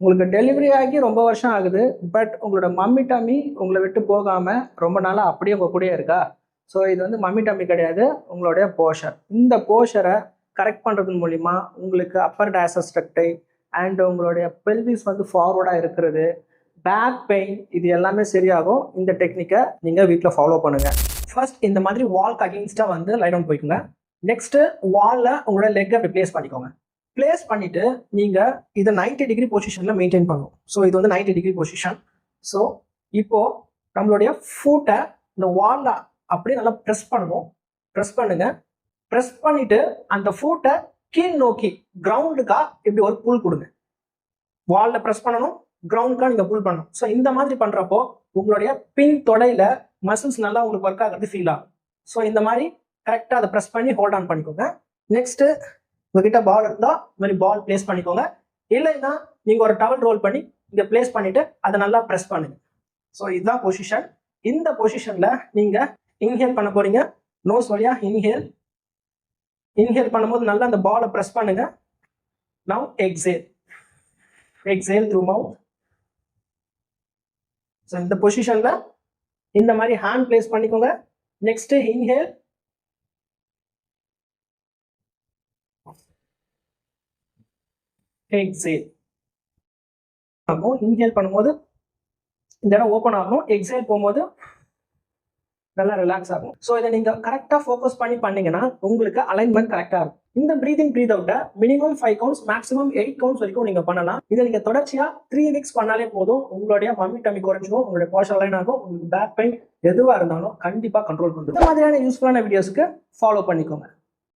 உங்களுக்கு டெலிவரி ஆகி ரொம்ப வருஷம் ஆகுது, பட் உங்களோட மம்மி டம்மி உங்களை விட்டு போகாமல் ரொம்ப நாளாக அப்படியே உங்கள் கூடயே இருக்கா? ஸோ இது வந்து மம்மி டம்மி கிடையாது, உங்களுடைய போஷர். இந்த போஷரை கரெக்ட் பண்ணுறது மூலிமா உங்களுக்கு அப்பர் டயசஸ்டக்டை அண்ட் உங்களுடைய பெல்விஸ் வந்து ஃபார்வர்டாக இருக்கிறது, பேக் பெயின், இது எல்லாமே சரியாகும். இந்த டெக்னிக்கை நீங்கள் வீட்டில் ஃபாலோ பண்ணுங்கள். ஃபர்ஸ்ட் இந்த மாதிரி வால்க்கு அகெயின்ஸ்டாக வந்து லை டவுன் போய்க்குங்க. நெக்ஸ்ட்டு வாலில் உங்களோட லெக்கை ரிப்ளேஸ் பண்ணிக்கோங்க. பிளேஸ் பண்ணிவிட்டு நீங்கள் இதை 90 டிகிரி பொசிஷனில் மெயின்டைன் பண்ணணும். ஸோ இது வந்து 90 டிகிரி பொசிஷன். ஸோ இப்போது நம்மளுடைய ஃபுட்டை இந்த வாலில் அப்படியே நல்லா ப்ரெஸ் பண்ணணும். ப்ரெஸ் பண்ணுங்க. ப்ரெஸ் பண்ணிவிட்டு அந்த ஃபுட்டை கீழ் நோக்கி கிரவுண்டுக்காக இப்படி ஒரு புல் கொடுங்க. வாலில் ப்ரெஸ் பண்ணணும், கிரவுண்டுக்காக நீங்கள் புல் பண்ணணும். ஸோ இந்த மாதிரி பண்ணுறப்போ உங்களுடைய பின் தொடையில் மசில்ஸ் நல்லா உங்களுக்கு ஒர்க் ஆகிறது ஃபீல் ஆகும். ஸோ இந்த மாதிரி கரெக்டாக அதை ப்ரெஸ் பண்ணி ஹோல்ட் ஆன் பண்ணிக்கோங்க. நெக்ஸ்ட்டு உங்ககிட்ட பால் இருந்தால் இந்த மாதிரி பால் பிளேஸ் பண்ணிக்கோங்க. இல்லைன்னா நீங்கள் ஒரு டவல் ரோல் பண்ணி இங்கே பிளேஸ் பண்ணிவிட்டு அதை நல்லா ப்ரெஸ் பண்ணுங்க. ஸோ இதுதான் பொசிஷன். இந்த பொசிஷனில் நீங்கள் இன்ஹேல் பண்ண போகிறீங்க. நோஸ் வழியாக இன்ஹேல். இன்ஹேல் பண்ணும்போது நல்லா அந்த பாலை ப்ரெஸ் பண்ணுங்க. Now exhale. எக்ஸேல் த்ரூ மவுத். ஸோ இந்த பொசிஷனில் இந்த மாதிரி ஹேண்ட் பிளேஸ் பண்ணிக்கோங்க. Next inhale. எக்ஸேல் ஆகும். இன்ஹேல் பண்ணும்போது இந்த இடம் ஓப்பன் ஆகும். எக்ஸேல் போகும்போது நல்லா ரிலாக்ஸ் ஆகும். ஸோ இதை நீங்கள் கரெக்டாக ஃபோக்கஸ் பண்ணி பண்ணீங்கன்னா உங்களுக்கு அலைன்மெண்ட் கரெக்டாக இருக்கும். இந்த ப்ரீதிங் ப்ரீத் அவுட்டை மினிமம் 5 கவுண்ட்ஸ் மேக்ஸிமம் 8 கவுண்ட்ஸ் வரைக்கும் நீங்கள் பண்ணலாம். இதை நீங்கள் தொடர்ச்சியாக 3 வீக்ஸ் பண்ணாலே போதும். உங்களுடைய மம்மி டம்மி குறைஞ்சிடும், உங்களுடைய போஷன் லைன் ஆகும், உங்களுக்கு பேக் பெயின் எதுவாக இருந்தாலும் கண்டிப்பாக கண்ட்ரோல் பண்ணும். இந்த மாதிரியான யூஸ்ஃபுல்லான வீடியோஸ்க்கு ஃபாலோ பண்ணிக்கோங்க.